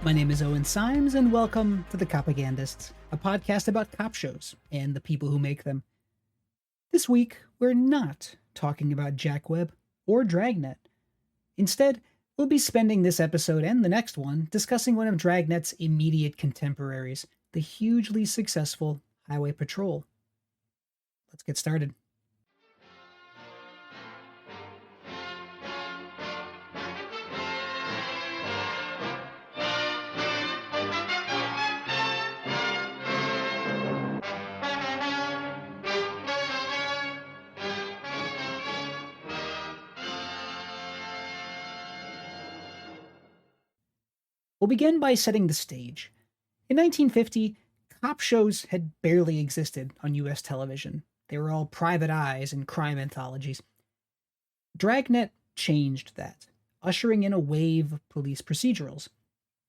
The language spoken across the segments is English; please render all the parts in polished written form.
My name is Owen Symes, and welcome to The Copagandists, a podcast about cop shows and the people who make them. This week, we're not talking about Jack Webb or Dragnet. Instead, we'll be spending this episode and the next one discussing one of Dragnet's immediate contemporaries, the hugely successful Highway Patrol. Let's get started. We'll begin by setting the stage. In 1950, cop shows had barely existed on U.S. television. They were all private eyes and crime anthologies. Dragnet changed that, ushering in a wave of police procedurals.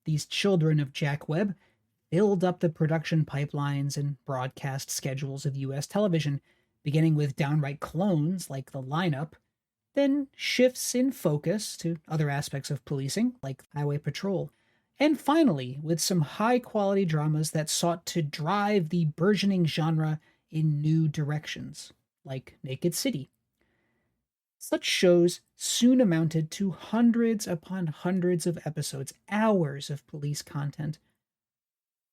These children of Jack Webb filled up the production pipelines and broadcast schedules of U.S. television, beginning with downright clones like The Lineup, then shifts in focus to other aspects of policing, like Highway Patrol. And finally, with some high-quality dramas that sought to drive the burgeoning genre in new directions, like Naked City. Such shows soon amounted to hundreds upon hundreds of episodes, hours of police content.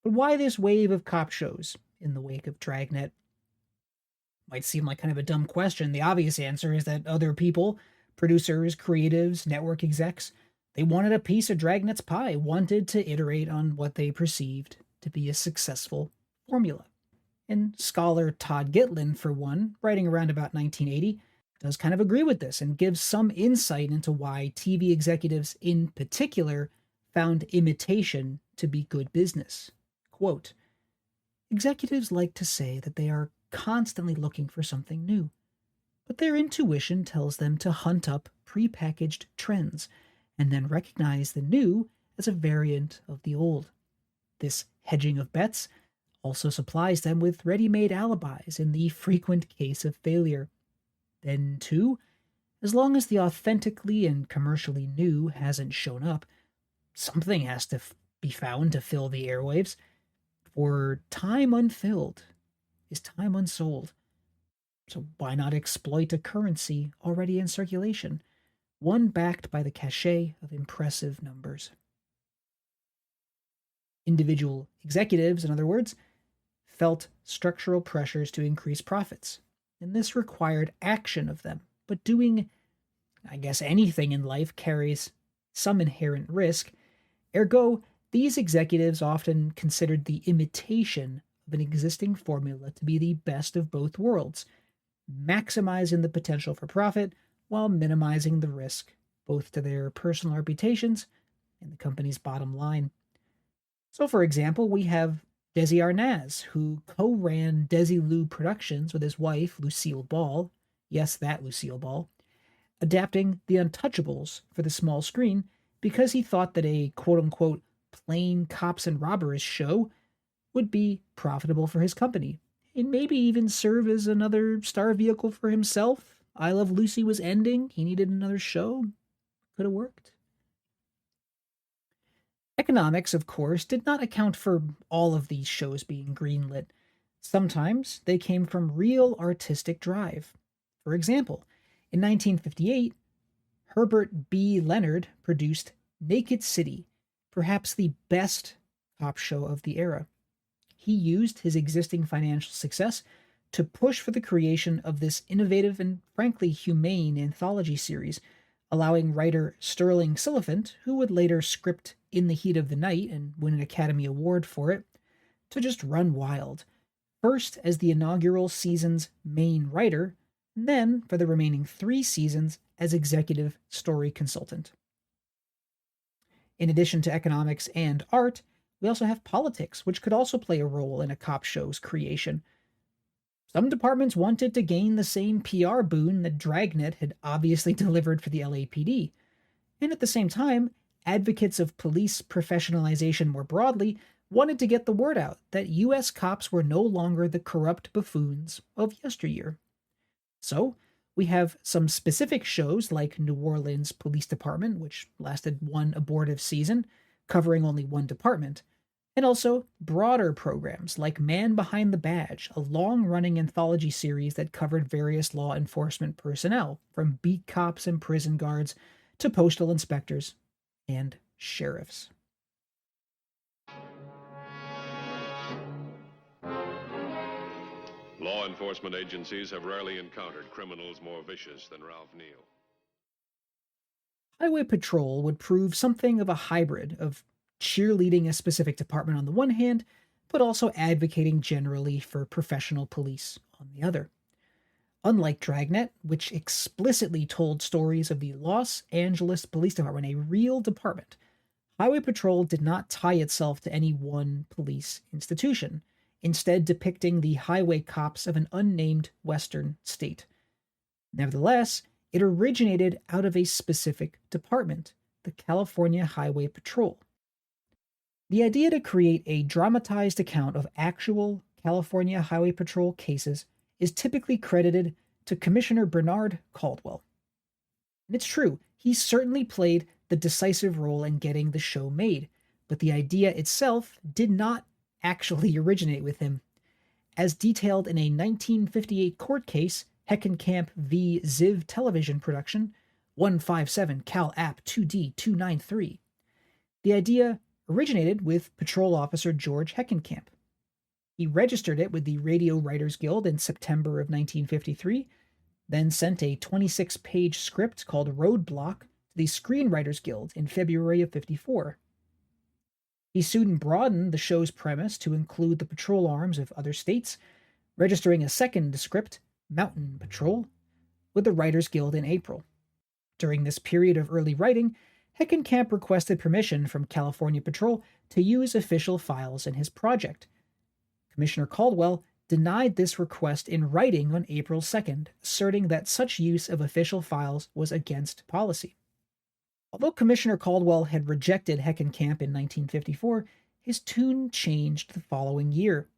But why this wave of cop shows in the wake of Dragnet? Might seem like kind of a dumb question. The obvious answer is that other people, producers, creatives, network execs, they wanted a piece of Dragnet's pie, wanted to iterate on what they perceived to be a successful formula. And scholar Todd Gitlin, for one, writing around about 1980, does kind of agree with this and gives some insight into why TV executives in particular found imitation to be good business. Quote, "Executives like to say that they are constantly looking for something new, but their intuition tells them to hunt up prepackaged trends and then recognize the new as a variant of the old. This hedging of bets also supplies them with ready-made alibis in the frequent case of failure. Then, too, as long as the authentically and commercially new hasn't shown up, something has to be found to fill the airwaves, for time unfilled is time unsold. So why not exploit a currency already in circulation, one backed by the cachet of impressive numbers?" Individual executives, in other words, felt structural pressures to increase profits, and this required action of them. But doing, I guess, anything in life carries some inherent risk. Ergo, these executives often considered the imitation of an existing formula to be the best of both worlds, maximizing the potential for profit while minimizing the risk, both to their personal reputations and the company's bottom line. So, for example, we have Desi Arnaz, who co-ran Desi Productions with his wife, Lucille Ball, yes, that Lucille Ball, adapting The Untouchables for the small screen because he thought that a quote-unquote plain cops and robbers show would be profitable for his company, and maybe even serve as another star vehicle for himself. I Love Lucy was ending. He needed another show. Could have worked. Economics, of course, did not account for all of these shows being greenlit. Sometimes they came from real artistic drive. For example, in 1958, Herbert B. Leonard produced Naked City, perhaps the best cop show of the era. He used his existing financial success to push for the creation of this innovative and frankly humane anthology series, allowing writer Sterling Siliphant, who would later script In the Heat of the Night and win an Academy Award for it, to just run wild, first as the inaugural season's main writer, and then for the remaining 3 seasons as executive story consultant. In addition to economics and art, we also have politics, which could also play a role in a cop show's creation. Some departments wanted to gain the same PR boon that Dragnet had obviously delivered for the LAPD. And at the same time, advocates of police professionalization more broadly wanted to get the word out that U.S. cops were no longer the corrupt buffoons of yesteryear. So, we have some specific shows like New Orleans Police Department, which lasted 1 abortive season, covering only one department, and also broader programs like Man Behind the Badge, a long-running anthology series that covered various law enforcement personnel, from beat cops and prison guards to postal inspectors and sheriffs. Law enforcement agencies have rarely encountered criminals more vicious than Ralph Neal. Highway Patrol would prove something of a hybrid of cheerleading a specific department on the one hand, but also advocating generally for professional police on the other. Unlike Dragnet, which explicitly told stories of the Los Angeles Police Department, a real department, Highway Patrol did not tie itself to any one police institution, instead depicting the highway cops of an unnamed western state. Nevertheless, it originated out of a specific department, the California Highway Patrol. The idea to create a dramatized account of actual California Highway Patrol cases is typically credited to Commissioner Bernard Caldwell. And it's true, he certainly played the decisive role in getting the show made, but the idea itself did not actually originate with him. As detailed in a 1958 court case, Heckenkamp v. Ziv television production, 157 Cal App 2D 293, the idea originated with Patrol Officer George Heckenkamp. He registered it with the Radio Writers Guild in September of 1953, then sent a 26-page script called Roadblock to the Screenwriters Guild in February of 54. He soon broadened the show's premise to include the patrol arms of other states, registering a second script, Mountain Patrol, with the Writers Guild in April. During this period of early writing, Heckenkamp requested permission from California Patrol to use official files in his project. Commissioner Caldwell denied this request in writing on April 2nd, asserting that such use of official files was against policy. Although Commissioner Caldwell had rejected Heckenkamp in 1954, his tune changed the following year.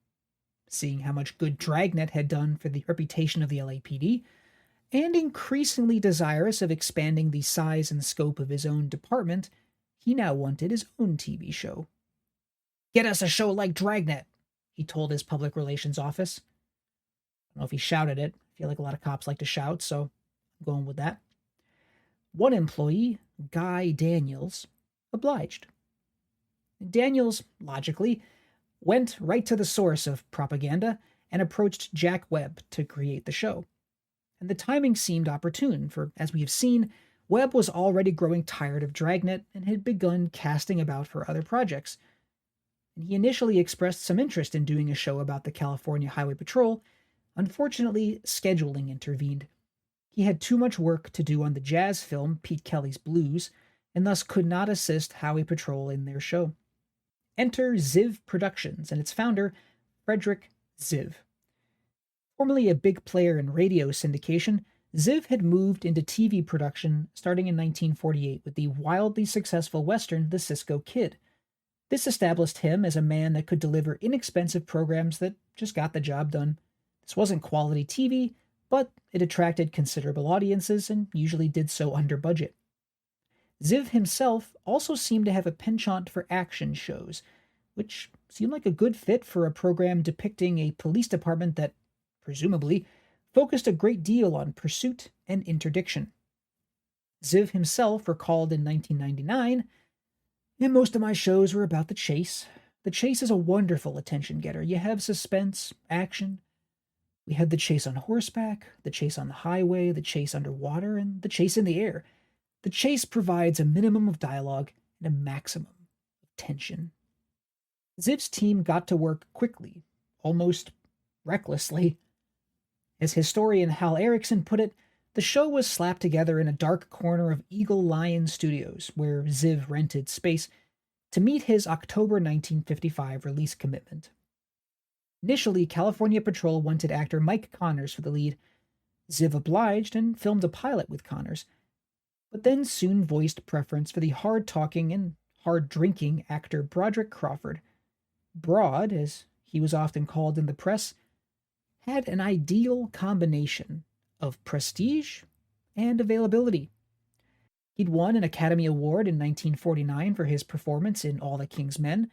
Seeing how much good Dragnet had done for the reputation of the LAPD, and increasingly desirous of expanding the size and scope of his own department, he now wanted his own TV show. "Get us a show like Dragnet," he told his public relations office. I don't know if he shouted it. I feel like a lot of cops like to shout, so I'm going with that. One employee, Guy Daniels, obliged. Daniels, logically, went right to the source of propaganda and approached Jack Webb to create the show. And the timing seemed opportune, for as we have seen, Webb was already growing tired of Dragnet and had begun casting about for other projects. And he initially expressed some interest in doing a show about the California Highway Patrol. Unfortunately, scheduling intervened. He had too much work to do on the jazz film Pete Kelly's Blues, and thus could not assist Highway Patrol in their show. Enter Ziv Productions and its founder, Frederick Ziv. Formerly a big player in radio syndication, Ziv had moved into TV production starting in 1948 with the wildly successful western The Cisco Kid. This established him as a man that could deliver inexpensive programs that just got the job done. This wasn't quality TV, but it attracted considerable audiences and usually did so under budget. Ziv himself also seemed to have a penchant for action shows, which seemed like a good fit for a program depicting a police department that, presumably, focused a great deal on pursuit and interdiction. Ziv himself recalled in 1999, "And most of my shows were about the chase. The chase is a wonderful attention getter. You have suspense, action. We had the chase on horseback, the chase on the highway, the chase underwater, and the chase in the air. The chase provides a minimum of dialogue and a maximum of tension." Ziv's team got to work quickly, almost recklessly. As historian Hal Erickson put it, the show was slapped together in a dark corner of Eagle Lion Studios, where Ziv rented space, to meet his October 1955 release commitment. Initially, California Patrol wanted actor Mike Connors for the lead. Ziv obliged and filmed a pilot with Connors, but then soon voiced preference for the hard-talking and hard-drinking actor Broderick Crawford. Broad, as he was often called in the press, had an ideal combination of prestige and availability. He'd won an Academy Award in 1949 for his performance in All the King's Men,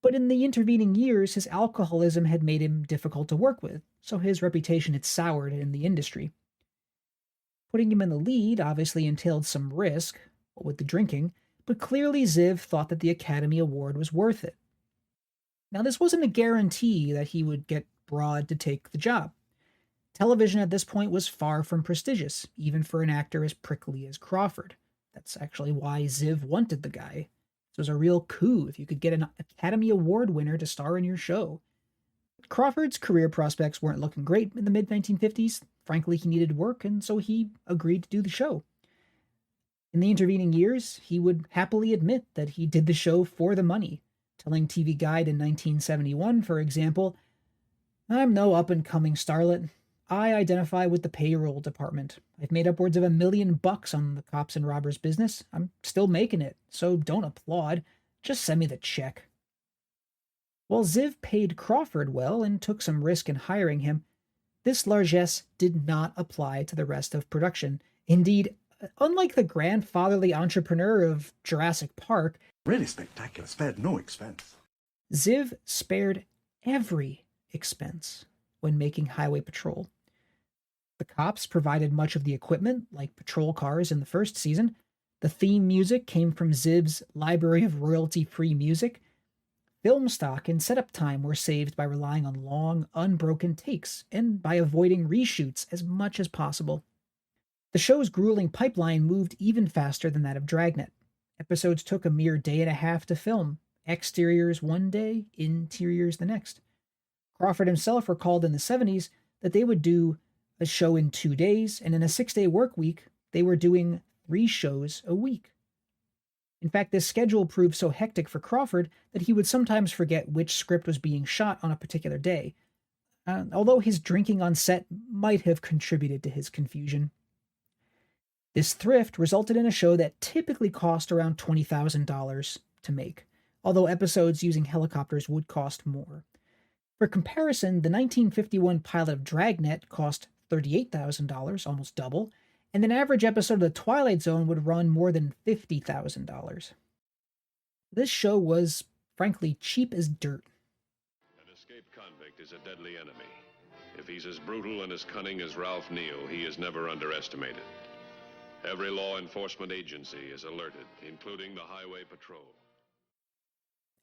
but in the intervening years, his alcoholism had made him difficult to work with, so his reputation had soured in the industry. Putting him in the lead obviously entailed some risk, with the drinking, but clearly Ziv thought that the Academy Award was worth it. Now, this wasn't a guarantee that he would get Broad to take the job. Television at this point was far from prestigious, even for an actor as prickly as Crawford. That's actually why Ziv wanted the guy. It was a real coup if you could get an Academy Award winner to star in your show. Crawford's career prospects weren't looking great in the mid-1950s. Frankly, he needed work, and so he agreed to do the show. In the intervening years, he would happily admit that he did the show for the money, telling TV Guide in 1971, for example, "I'm no up-and-coming starlet. I identify with the payroll department. I've made upwards of $1 million on the cops and robbers business. I'm still making it, so don't applaud. Just send me the check." While Ziv paid Crawford well and took some risk in hiring him, this largesse did not apply to the rest of production. Indeed, unlike the grandfatherly entrepreneur of Jurassic Park, really spectacular, spared no expense. Ziv spared every expense when making Highway Patrol. The cops provided much of the equipment, like patrol cars in the first season. The theme music came from Ziv's library of royalty-free music. Film stock and setup time were saved by relying on long, unbroken takes and by avoiding reshoots as much as possible. The show's grueling pipeline moved even faster than that of Dragnet. Episodes took a mere day and a half to film, exteriors one day, interiors the next. Crawford himself recalled in the 70s that they would do a show in 2 days, and in a 6-day work week, they were doing 3 shows a week. In fact, this schedule proved so hectic for Crawford that he would sometimes forget which script was being shot on a particular day, although his drinking on set might have contributed to his confusion. This thrift resulted in a show that typically cost around $20,000 to make, although episodes using helicopters would cost more. For comparison, the 1951 pilot of Dragnet cost $38,000, almost double, and an average episode of The Twilight Zone would run more than $50,000. This show was, frankly, cheap as dirt. An escaped convict is a deadly enemy. If he's as brutal and as cunning as Ralph Neal, he is never underestimated. Every law enforcement agency is alerted, including the Highway Patrol.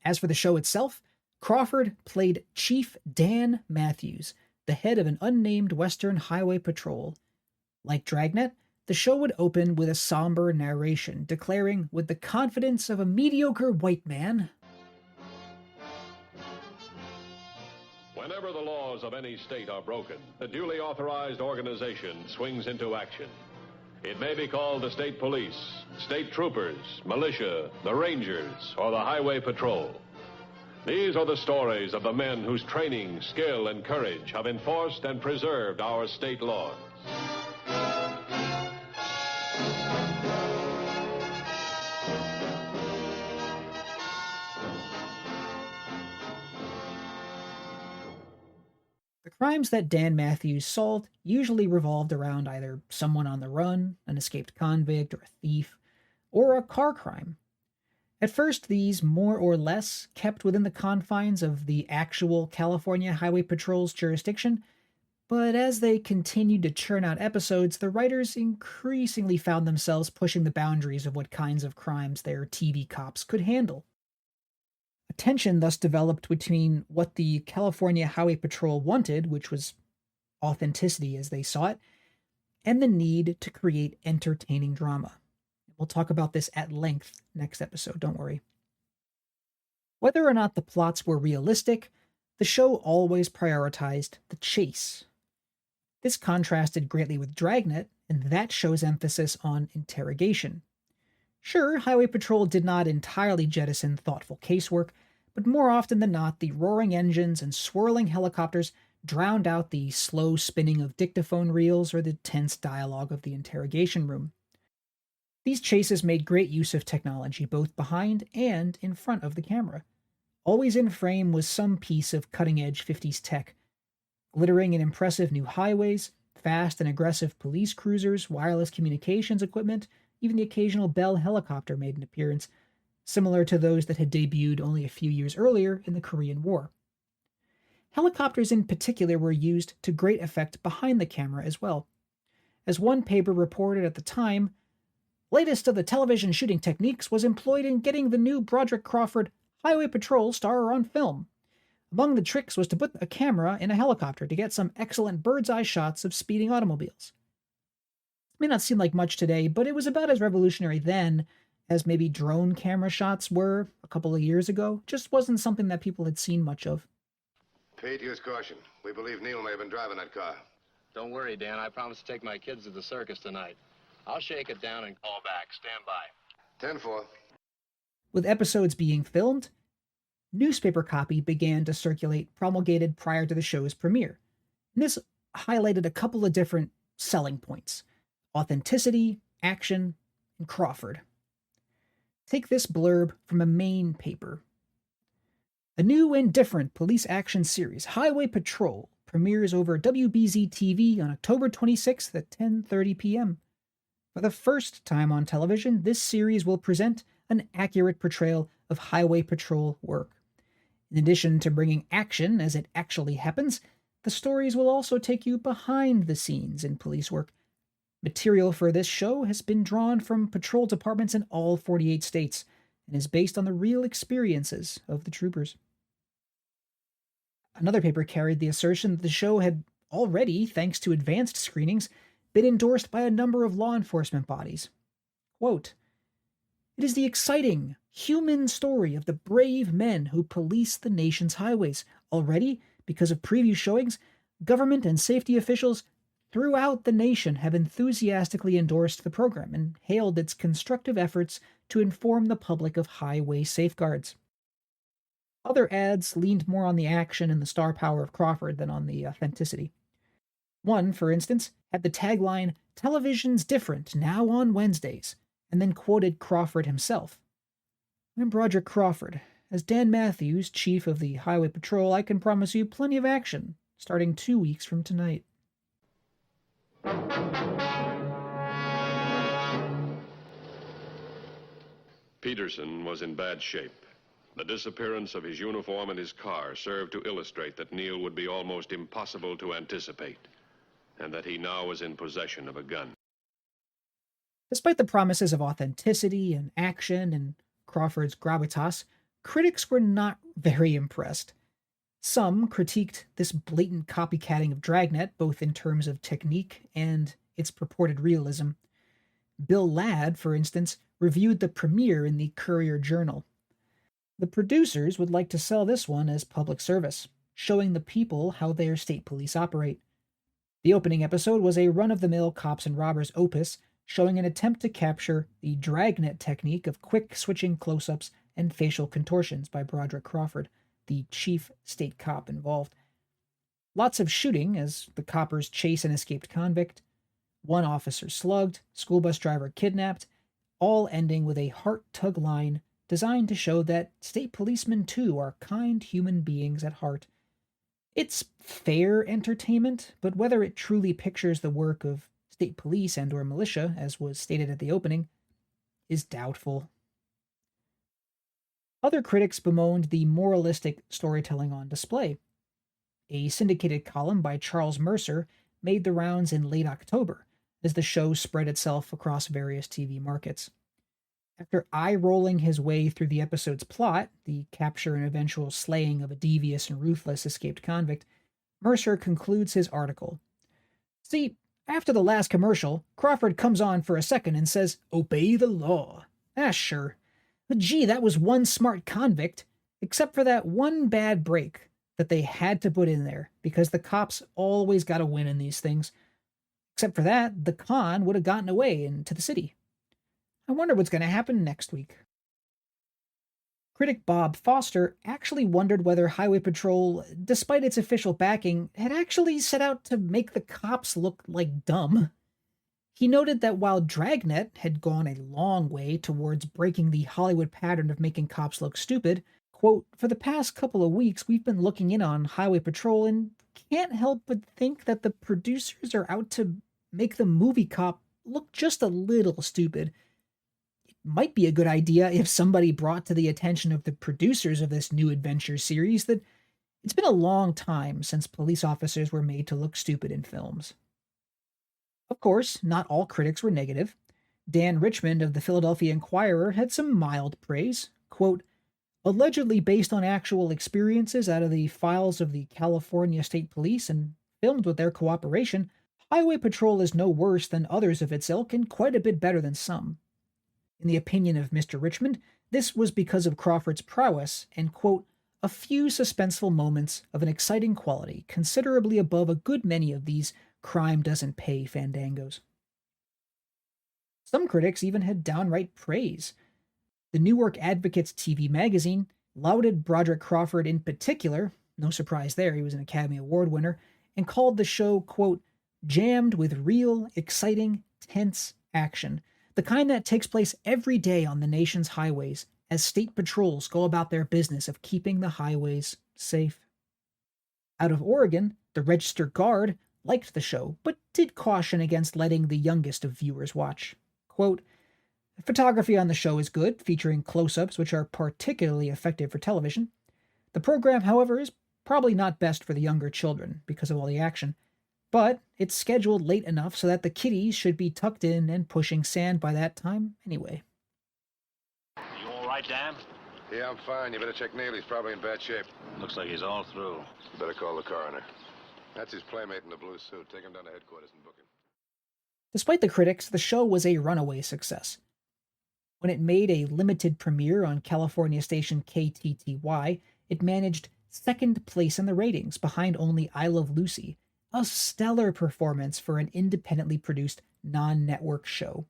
As for the show itself, Crawford played Chief Dan Matthews, the head of an unnamed Western Highway Patrol. Like Dragnet, the show would open with a somber narration, declaring, with the confidence of a mediocre white man, Whenever the laws of any state are broken, a duly authorized organization swings into action. It may be called the state police, state troopers, militia, the rangers, or the highway patrol. These are the stories of the men whose training, skill, and courage have enforced and preserved our state laws. The crimes that Dan Matthews solved usually revolved around either someone on the run, an escaped convict, or a thief, or a car crime. At first, these more or less kept within the confines of the actual California Highway Patrol's jurisdiction, but as they continued to churn out episodes, the writers increasingly found themselves pushing the boundaries of what kinds of crimes their TV cops could handle. A tension thus developed between what the California Highway Patrol wanted, which was authenticity as they saw it, and the need to create entertaining drama. We'll talk about this at length next episode, don't worry. Whether or not the plots were realistic, the show always prioritized the chase. This contrasted greatly with Dragnet, and that show's emphasis on interrogation. Sure, Highway Patrol did not entirely jettison thoughtful casework, but more often than not, the roaring engines and swirling helicopters drowned out the slow spinning of dictaphone reels or the tense dialogue of the interrogation room. These chases made great use of technology both behind and in front of the camera. Always in frame was some piece of cutting-edge 50s tech, glittering in impressive new highways, fast and aggressive police cruisers, wireless communications equipment, Even the occasional Bell helicopter made an appearance, similar to those that had debuted only a few years earlier in the Korean War. Helicopters in particular were used to great effect behind the camera as well. As one paper reported at the time, latest of the television shooting techniques was employed in getting the new Broderick Crawford Highway Patrol star on film. Among the tricks was to put a camera in a helicopter to get some excellent bird's-eye shots of speeding automobiles. It may not seem like much today, but it was about as revolutionary then as maybe drone camera shots were a couple of years ago. Just wasn't something that people had seen much of. Pete, use caution. We believe Neil may have been driving that car. Don't worry, Dan. I promised to take my kids to the circus tonight. I'll shake it down and call back. Stand by. 10-4. With episodes being filmed, newspaper copy began to circulate promulgated prior to the show's premiere. And this highlighted a couple of different selling points: authenticity, action, and Crawford. Take this blurb from a Maine paper. A new and different police action series, Highway Patrol, premieres over WBZ-TV on October 26th at 10:30 p.m. For the first time on television, this series will present an accurate portrayal of Highway Patrol work. In addition to bringing action as it actually happens, the stories will also take you behind the scenes in police work. Material for this show has been drawn from patrol departments in all 48 states and is based on the real experiences of the troopers. Another paper carried the assertion that the show had already, thanks to advanced screenings, been endorsed by a number of law enforcement bodies. Quote, "It is the exciting, human story of the brave men who police the nation's highways. Already, because of preview showings, government and safety officials throughout the nation have enthusiastically endorsed the program and hailed its constructive efforts to inform the public of highway safeguards." Other ads leaned more on the action and the star power of Crawford than on the authenticity. One, for instance, had the tagline, "Television's different, now on Wednesdays," and then quoted Crawford himself. "I'm Broderick Crawford. As Dan Matthews, chief of the Highway Patrol, I can promise you plenty of action, starting 2 weeks from tonight." Peterson was in bad shape. The disappearance of his uniform and his car served to illustrate that Neil would be almost impossible to anticipate, and that he now was in possession of a gun. Despite the promises of authenticity and action and Crawford's gravitas, critics were not very impressed. Some critiqued this blatant copycatting of Dragnet, both in terms of technique and its purported realism. Bill Ladd, for instance, reviewed the premiere in the Courier-Journal. The producers would like to sell this one as public service, showing the people how their state police operate. The opening episode was a run-of-the-mill cops and robbers opus, showing an attempt to capture the Dragnet technique of quick switching close-ups and facial contortions by Broderick Crawford, the chief state cop involved. Lots of shooting as the coppers chase an escaped convict, one officer slugged, school bus driver kidnapped, all ending with a heart-tug line designed to show that state policemen too are kind human beings at heart. It's fair entertainment, but whether it truly pictures the work of state police and or militia, as was stated at the opening, is doubtful. Other critics bemoaned the moralistic storytelling on display. A syndicated column by Charles Mercer made the rounds in late October, as the show spread itself across various TV markets. After eye-rolling his way through the episode's plot, the capture and eventual slaying of a devious and ruthless escaped convict, Mercer concludes his article. "See, after the last commercial, Crawford comes on for a second and says, 'Obey the law.' Ah, sure. But gee, that was one smart convict, except for that one bad break that they had to put in there, because the cops always gotta win in these things. Except for that, the con would have gotten away into the city. I wonder what's going to happen next week." Critic Bob Foster actually wondered whether Highway Patrol, despite its official backing, had actually set out to make the cops look like dumb. He noted that while Dragnet had gone a long way towards breaking the Hollywood pattern of making cops look stupid, quote, "For the past couple of weeks we've been looking in on Highway Patrol and can't help but think that the producers are out to make the movie cop look just a little stupid. might be a good idea if somebody brought to the attention of the producers of this new adventure series that it's been a long time since police officers were made to look stupid in films. Of course, not all critics were negative. Dan Richmond of the Philadelphia Inquirer had some mild praise. Quote, allegedly based on actual experiences out of the files of the California State Police and filmed with their cooperation, Highway Patrol is no worse than others of its ilk and quite a bit better than some. In the opinion of Mr. Richmond, this was because of Crawford's prowess and, quote, a few suspenseful moments of an exciting quality considerably above a good many of these crime doesn't pay fandangos. Some critics even had downright praise. The Newark Advocate's TV magazine lauded Broderick Crawford in particular, no surprise there, he was an Academy Award winner, and called the show, quote, jammed with real, exciting, tense action, the kind that takes place every day on the nation's highways as state patrols go about their business of keeping the highways safe. Out of Oregon, the Register Guard liked the show, but did caution against letting the youngest of viewers watch. Quote, photography on the show is good, featuring close-ups which are particularly effective for television. The program, however, is probably not best for the younger children because of all the action, but it's scheduled late enough so that the kiddies should be tucked in and pushing sand by that time anyway. You all right, Dan? Yeah, I'm fine. You better check Neil. He's probably in bad shape. Looks like he's all through. You better call the coroner. That's his playmate in the blue suit. Take him down to headquarters and book him. Despite the critics, the show was a runaway success. When it made a limited premiere on California station KTTY, it managed second place in the ratings, behind only I Love Lucy, a stellar performance for an independently produced non-network show.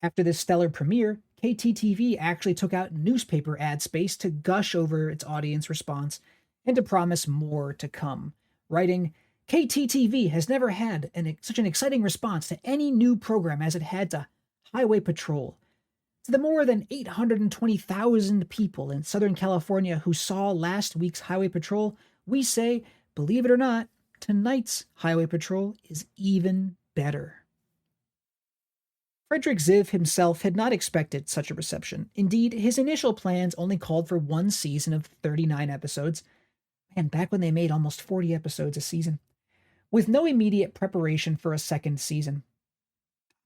After this stellar premiere, KTTV actually took out newspaper ad space to gush over its audience response and to promise more to come, writing, KTTV has never had such an exciting response to any new program as it had to Highway Patrol. To the more than 820,000 people in Southern California who saw last week's Highway Patrol, we say, believe it or not, tonight's Highway Patrol is even better. Frederick Ziv himself had not expected such a reception. Indeed, his initial plans only called for one season of 39 episodes, and back when they made almost 40 episodes a season, with no immediate preparation for a second season.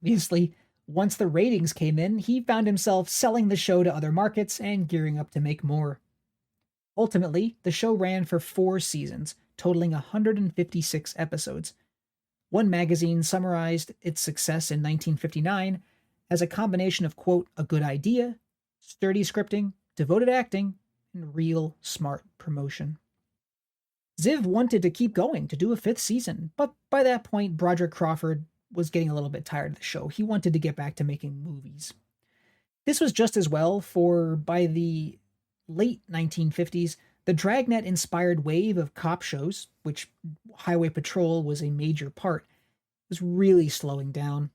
Obviously, once the ratings came in, he found himself selling the show to other markets and gearing up to make more. Ultimately, the show ran for 4 seasons, totaling 156 episodes. One magazine summarized its success in 1959 as a combination of, quote, a good idea, sturdy scripting, devoted acting, and real smart promotion. Ziv wanted to keep going, to do a 5th season, but by that point, Broderick Crawford was getting a little bit tired of the show. He wanted to get back to making movies. This was just as well, for by the late 1950s, the Dragnet-inspired wave of cop shows, which Highway Patrol was a major part, was really slowing down.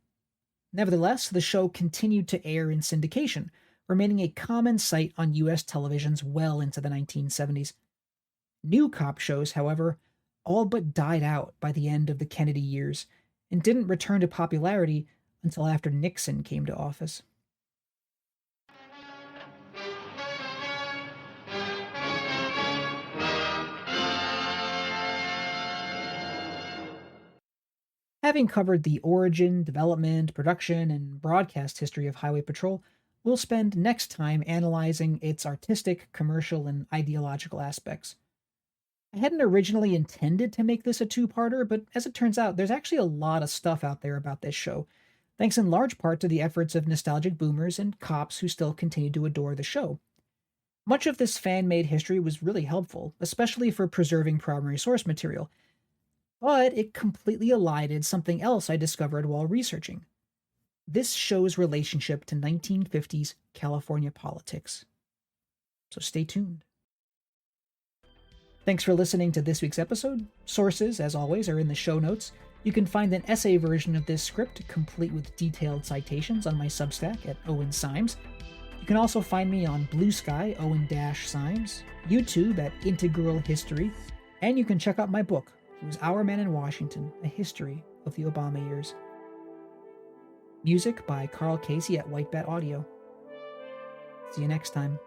Nevertheless, the show continued to air in syndication, remaining a common sight on U.S. televisions well into the 1970s. New cop shows, however, all but died out by the end of the Kennedy years, and didn't return to popularity until after Nixon came to office. Having covered the origin, development, production, and broadcast history of Highway Patrol, we'll spend next time analyzing its artistic, commercial, and ideological aspects. I hadn't originally intended to make this a 2-parter, but as it turns out, there's actually a lot of stuff out there about this show, thanks in large part to the efforts of nostalgic boomers and cops who still continue to adore the show. Much of this fan-made history was really helpful, especially for preserving primary source material, but it completely elided something else I discovered while researching. This show's relationship to 1950s California politics. So stay tuned. Thanks for listening to this week's episode. Sources, as always, are in the show notes. You can find an essay version of this script, complete with detailed citations, on my Substack at Owen Symes. You can also find me on Blue Sky, Owen-Symes, YouTube at Integral History, and you can check out my book, It Was Our Man in Washington, A History of the Obama Years. Music by Carl Casey at White Bat Audio. See you next time.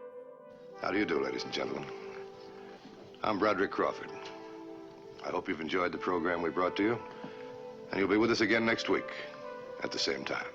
How do you do, ladies and gentlemen? I'm Broderick Crawford. I hope you've enjoyed the program we brought to you, and you'll be with us again next week at the same time.